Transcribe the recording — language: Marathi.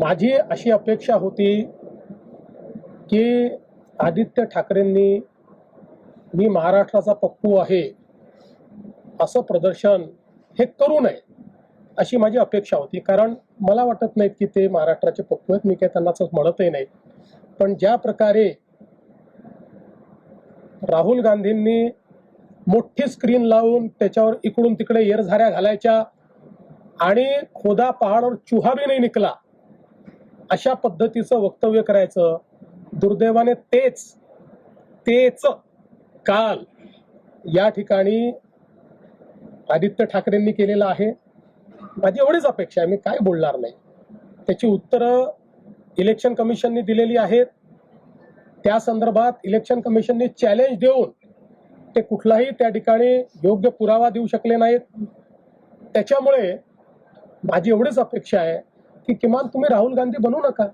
माझी अशी अपेक्षा होती की आदित्य ठाकरेंनी मी महाराष्ट्राचा पप्पू आहे असं प्रदर्शन हे करू नये अशी माझी अपेक्षा होती. कारण मला वाटत नाही की ते महाराष्ट्राचे पप्पू आहेत. मी काही त्यांना असं म्हणतही नाही. पण ज्या प्रकारे राहुल गांधींनी मोठी स्क्रीन लावून त्याच्यावर इकडून तिकडे येरझाऱ्या घालायच्या आणि खोदा पहाड और चूहा भी नहीं निकला अशा पद्धतीचं वक्तव्य करायचं, दुर्दैवाने तेच काल या ठिकाणी आदित्य ठाकरेंनी केलेलं आहे. माझी एवढीच अपेक्षा आहे, मी काय बोलणार नाही. त्याची उत्तरं इलेक्शन कमिशनने दिलेली आहेत. त्या संदर्भात इलेक्शन कमिशनने चॅलेंज देऊन ते कुठलाही त्या ठिकाणी योग्य पुरावा देऊ शकले नाहीत. त्याच्यामुळे माझी एवढीच अपेक्षा आहे की किमान तुम्ही राहुल गांधी बनू नका.